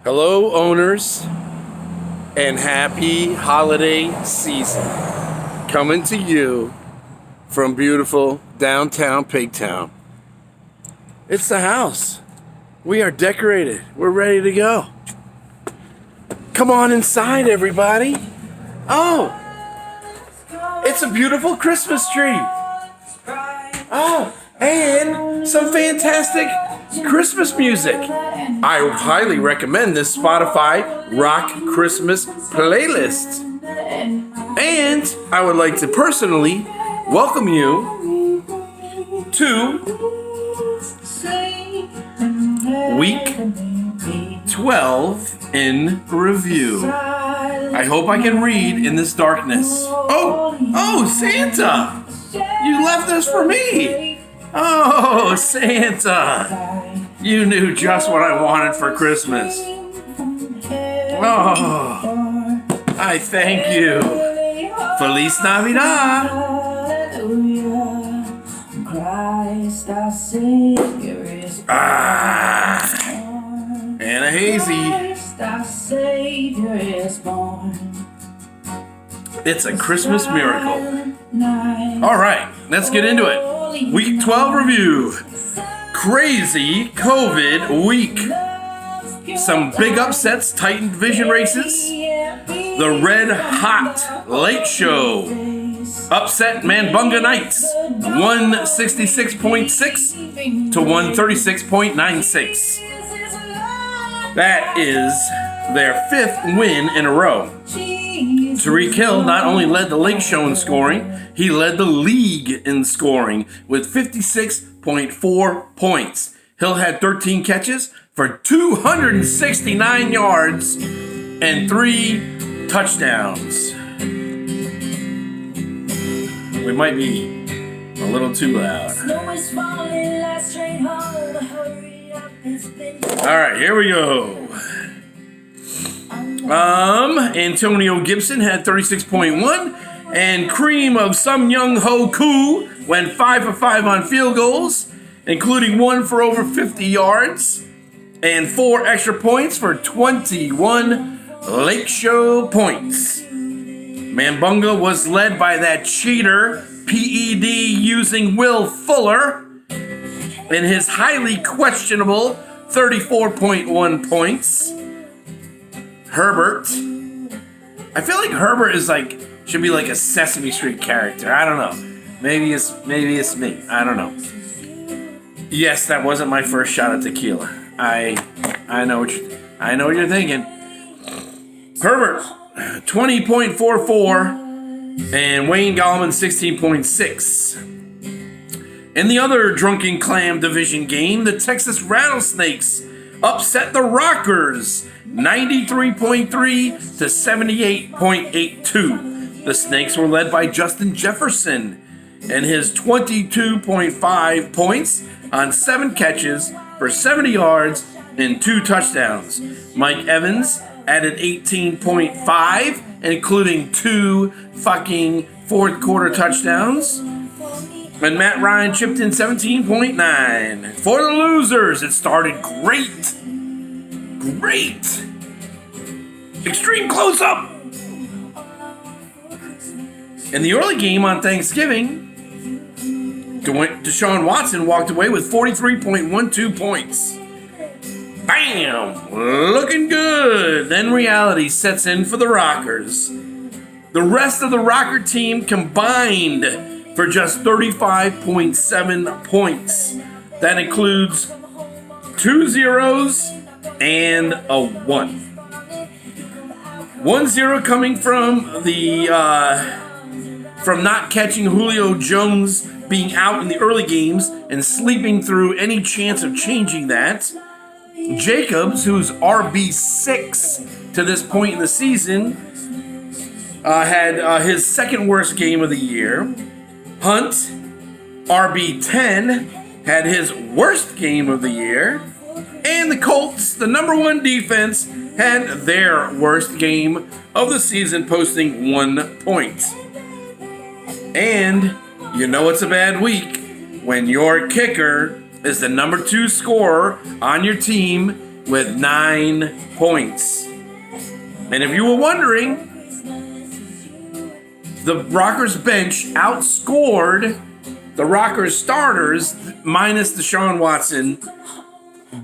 Hello, owners, and happy holiday season. Coming to you from beautiful downtown Pigtown. It's the house. We are decorated. We're ready to go. Come on inside, everybody. Oh, it's a beautiful Christmas tree. Oh, and some fantastic Christmas music. I would highly recommend this Spotify Rock Christmas playlist. And I would like to personally welcome you to week 12 in review. I hope I can read in this darkness. Oh, Santa! You left this for me! Oh, Santa! You knew just what I wanted for Christmas. Oh, I thank you. Feliz Navidad! And a hazy. It's a Christmas miracle. All right, let's get into it. Week 12 review. Crazy COVID week. Some big upsets, Titan division races. The Red Hot Late Show. Upset Manbunga Knights. 166.6 to 136.96. That is their 5th win in a row. Tariq Hill not only led the Lake Show in scoring, he led the league in scoring with 56.4 points. Hill had 13 catches for 269 yards and 3 touchdowns. We might be a little too loud. All right, here we go. Antonio Gibson had 36.1, and Cream of Some Young Ho Koo went 5 for 5 on field goals, including 1 for over 50 yards, and 4 extra points for 21 Lake Show points. Manbunga was led by that cheater, PED, using Will Fuller in his highly questionable 34.1 points. Herbert. I feel like Herbert should be like a Sesame Street character. I don't know. Maybe it's me. I don't know. Yes, that wasn't my first shot at tequila. I know what you're thinking. Herbert, 20.44, and Wayne Gallman 16.6. In the other Drunken Clam division game, the Texas Rattlesnakes upset the Rockers 93.3 to 78.82. The Snakes were led by Justin Jefferson and his 22.5 points on 7 catches for 70 yards and 2 touchdowns. Mike Evans added 18.5, including 2 fucking fourth quarter touchdowns. And Matt Ryan chipped in 17.9. For the losers, it started great. Extreme close-up. In the early game on Thanksgiving, Deshaun Watson walked away with 43.12 points. Bam! Looking good. Then reality sets in for the Rockers. The rest of the Rocker team combined for just 35.7 points. That includes 2 zeros and a 1. 1-0 coming from the from not catching Julio Jones being out in the early games and sleeping through any chance of changing that. Jacobs, who's RB6 to this point in the season, had his second worst game of the year. Hunt, RB10, had his worst game of the year. And the Colts, the number 1 defense, had their worst game of the season, posting 1 point. And you know it's a bad week when your kicker is the number 2 scorer on your team with 9 points. And if you were wondering, the Rockers bench outscored the Rockers starters minus Deshaun Watson.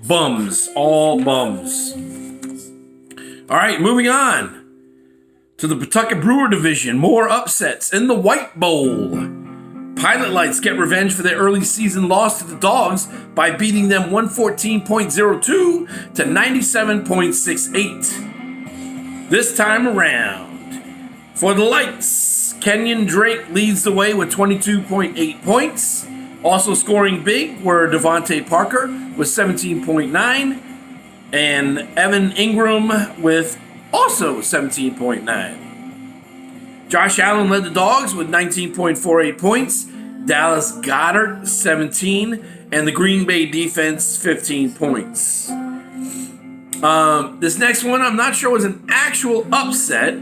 Bums. All bums. All right, moving on to the Pawtucket Brewer division. More upsets in the White Bowl. Pilot Lights get revenge for their early season loss to the Dogs by beating them 114.02 to 97.68. This time around, for the Lights, Kenyon Drake leads the way with 22.8 points. Also scoring big were Devontae Parker with 17.9 and Evan Ingram with also 17.9. Josh Allen led the Dogs with 19.48 points. Dallas Goedert 17 and the Green Bay defense 15 points. This next one I'm not sure was an actual upset.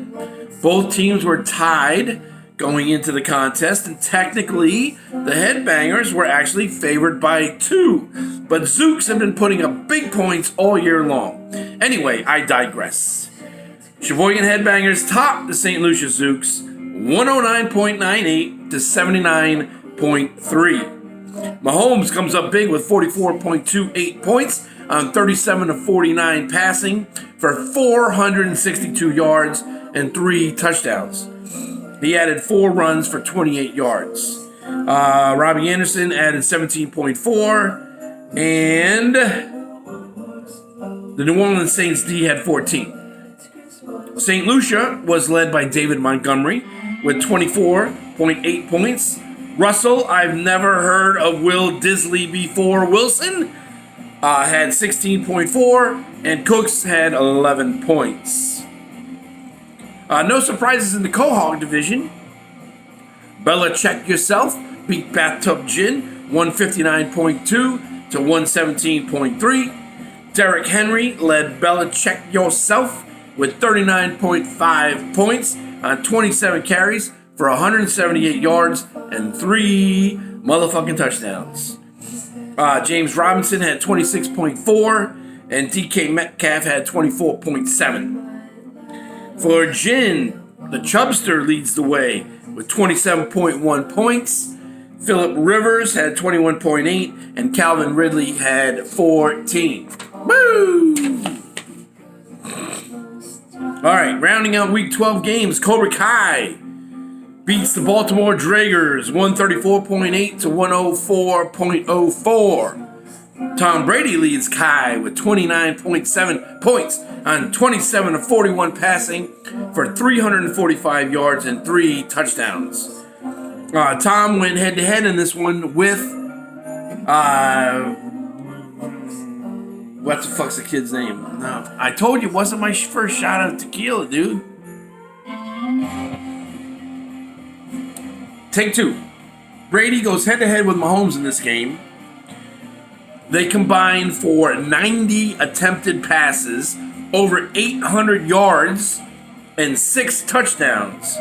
Both teams were tied going into the contest, and technically the Headbangers were actually favored by 2. But Zooks have been putting up big points all year long. Anyway, I digress. Sheboygan Headbangers topped the St. Lucia Zooks 109.98 to 79.3. Mahomes comes up big with 44.28 points on 37 of 49 passing for 462 yards and 3 touchdowns. He added 4 runs for 28 yards. Robbie Anderson added 17.4, and the New Orleans Saints D had 14. St. Lucia was led by David Montgomery with 24.8 points. Russell, I've never heard of Will Disley before. Wilson had 16.4, and Cooks had 11 points. No surprises in the Quahog division. Bella Check Yourself beat Bathtub Gin 159.2 to 117.3. Derrick Henry led Bella Check Yourself with 39.5 points on 27 carries for 178 yards and 3 motherfucking touchdowns. James Robinson had 26.4 and DK Metcalf had 24.7. For Gin, the Chubster leads the way with 27.1 points. Phillip Rivers had 21.8 and Calvin Ridley had 14. Woo! All right, rounding out Week 12 games, Cobra Kai beats the Baltimore Dragers 134.8 to 104.04. Tom Brady leads Kai with 29.7 points on 27 of 41 passing for 345 yards and 3 touchdowns. Tom went head-to-head in this one with, what the fuck's the kid's name? No, I told you it wasn't my first shot of tequila, dude. Take 2. Brady goes head-to-head with Mahomes in this game. They combined for 90 attempted passes, over 800 yards, and 6 touchdowns.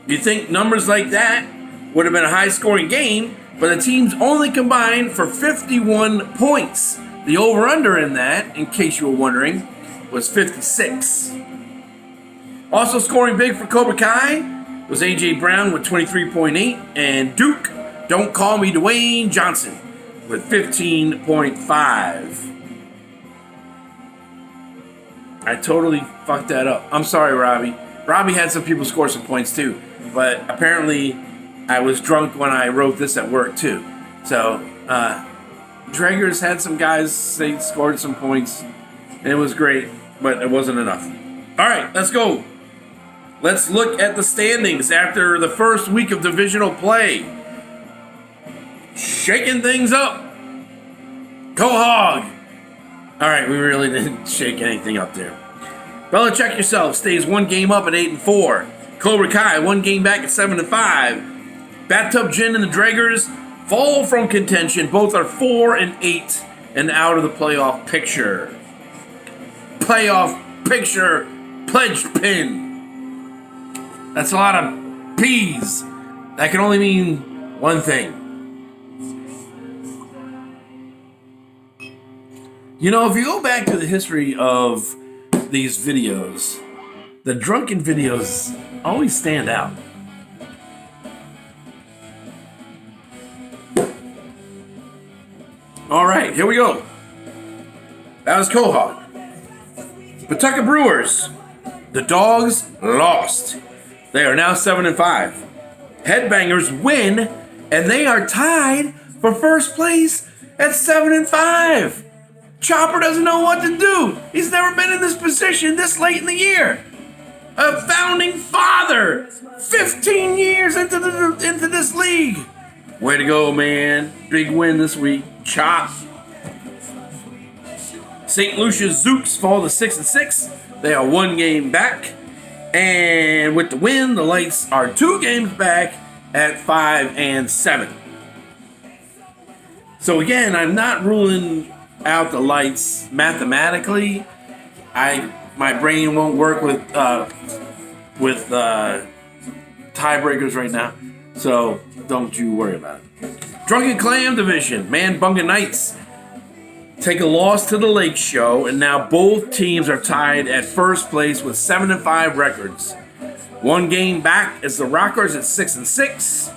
You think numbers like that would have been a high-scoring game, but the teams only combined for 51 points. The over-under in that, in case you were wondering, was 56. Also scoring big for Cobra Kai was A.J. Brown with 23.8, and Duke, Don't Call Me Dwayne Johnson, with 15.5. I totally fucked that up. I'm sorry, Robbie. Robbie had some people score some points too, but apparently I was drunk when I wrote this at work too. So, Dragers had some guys, they scored some points, and it was great, but it wasn't enough. All right, let's go. Let's look at the standings after the first week of divisional play. Shaking things up. Go Hog. All right, we really didn't shake anything up there. Bella Check Yourself stays 1 game up at 8-4. Cobra Kai 1 game back at 7-5. Bathtub Gin and the Dragers fall from contention. Both are 4-8 and out of the playoff picture. Playoff picture pledge pin. That's a lot of P's. That can only mean one thing. You know, if you go back to the history of these videos, the drunken videos always stand out. All right, here we go. That was Quahog. Pawtucket Brewers. The Dogs lost. They are now 7-5. Headbangers win, and they are tied for first place at 7-5. Chopper doesn't know what to do. He's never been in this position this late in the year. A founding father, 15 years into this league. Way to go, man. Big win this week. Chop. St. Lucia Zooks fall to 6-6. They are 1 game back. And with the win, the Lights are 2 games back at 5-7. So again, I'm not ruling out the Lights mathematically. My brain won't work with tiebreakers right now. So don't you worry about it. Drunken Clam Division. Man Bunga Knights take a loss to the Lake Show, and now both teams are tied at first place with 7-5 records. 1 game back is the Rockers at 6-6,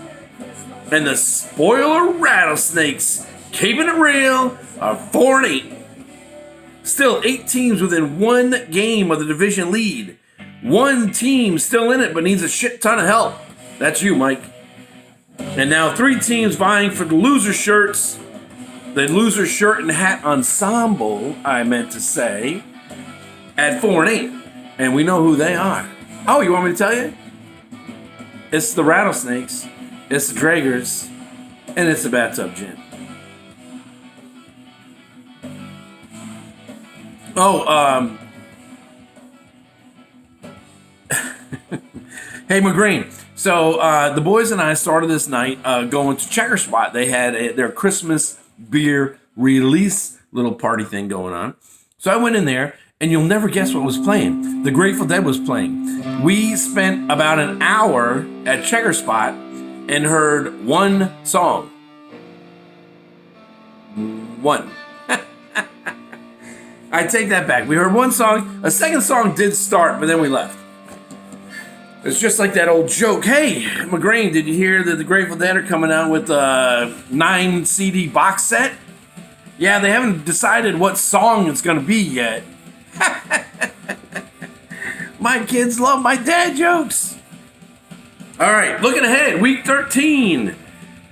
and the Spoiler Rattlesnakes, keeping it real, are 4-8. Still 8 teams within 1 game of the division lead. 1 team still in it, but needs a shit ton of help. That's you, Mike. And now 3 teams vying for the loser shirts. The loser shirt and hat ensemble, I meant to say, at 4-8. And we know who they are. Oh, you want me to tell you? It's the Rattlesnakes, it's the Dragers, and it's the Bathtub Gin. Oh, hey, McGreen. So the boys and I started this night going to Checker Spot. They had their Christmas beer release little party thing going on. So I went in there, and you'll never guess what was playing. The Grateful Dead was playing. We spent about an hour at Checker Spot and heard 1 song. 1. I take that back. We heard 1 song. A second song did start, but then we left. It's just like that old joke. Hey, McGrane, did you hear that the Grateful Dead are coming out with a 9 CD box set? Yeah, they haven't decided what song it's going to be yet. My kids love my dad jokes. All right, looking ahead, week 13.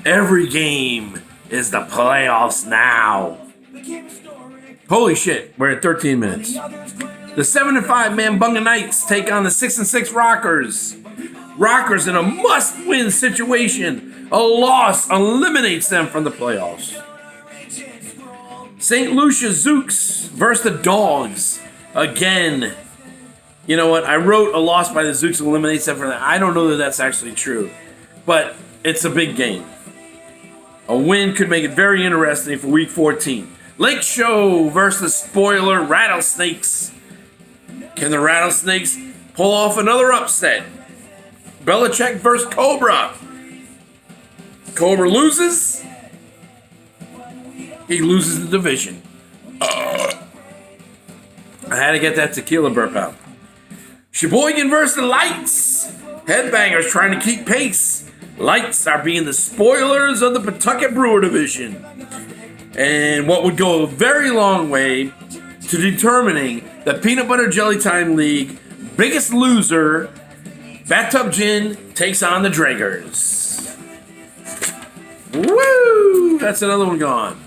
Every game is the playoffs now. Holy shit, we're at 13 minutes. The 7-5 Man Bunga Knights take on the 6-6 Rockers. Rockers in a must-win situation. A loss eliminates them from the playoffs. St. Lucia Zooks versus the Dogs. Again, you know what? I wrote a loss by the Zooks eliminates them from that. I don't know that that's actually true, but it's a big game. A win could make it very interesting for week 14. Lake Show versus the Spoiler Rattlesnakes. Can the Rattlesnakes pull off another upset? Belichick versus Cobra. Cobra loses. He loses the division. I had to get that tequila burp out. Sheboygan versus the Lights. Headbangers trying to keep pace. Lights are being the spoilers of the Pawtucket Brewer division. And what would go a very long way to determining the Peanut Butter Jelly Time League biggest loser, Bathtub Gin takes on the Dragers. Woo! That's another one gone.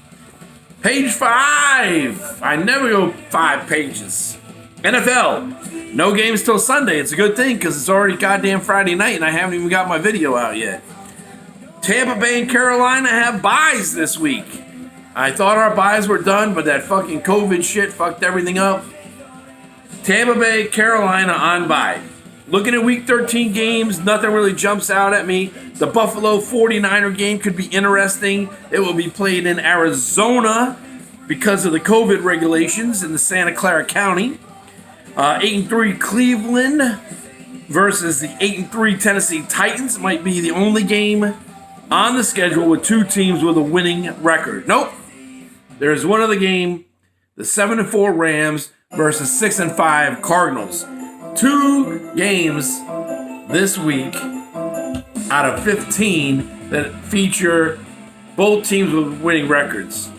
Page 5. I never go 5 pages. NFL. No games till Sunday. It's a good thing because it's already goddamn Friday night and I haven't even got my video out yet. Tampa Bay and Carolina have byes this week. I thought our byes were done, but that fucking COVID shit fucked everything up. Tampa Bay, Carolina on bye. Looking at week 13 games, nothing really jumps out at me. The Buffalo 49er game could be interesting. It will be played in Arizona because of the COVID regulations in the Santa Clara County. 8-3 Cleveland versus the 8-3 Tennessee Titans might be the only game on the schedule with 2 teams with a winning record. Nope. There's one other game the 7-4 Rams versus 6-5 Cardinals. 2 games this week out of 15 that feature both teams with winning records.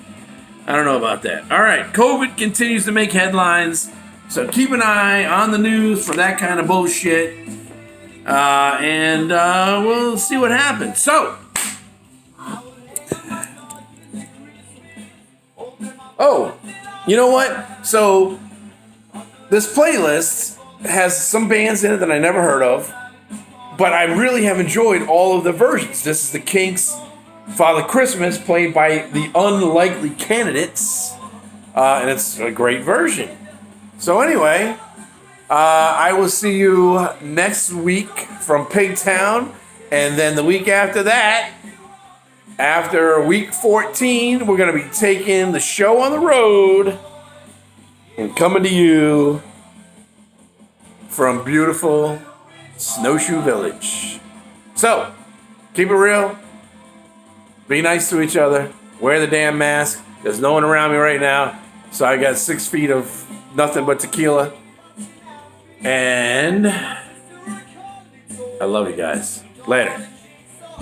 I don't know about that. All right, COVID continues to make headlines, so keep an eye on the news for that kind of bullshit, and we'll see what happens. So, oh, you know what? So, this playlist has some bands in it that I never heard of, but I really have enjoyed all of the versions. This is the Kinks' Father Christmas, played by the Unlikely Candidates, and it's a great version. So anyway, I will see you next week from Pigtown, and then the week after that, after week 14, we're going to be taking the show on the road and coming to you from beautiful Snowshoe Village. So, keep it real. Be nice to each other. Wear the damn mask. There's no one around me right now, so I got 6 feet of nothing but tequila. And I love you guys. Later.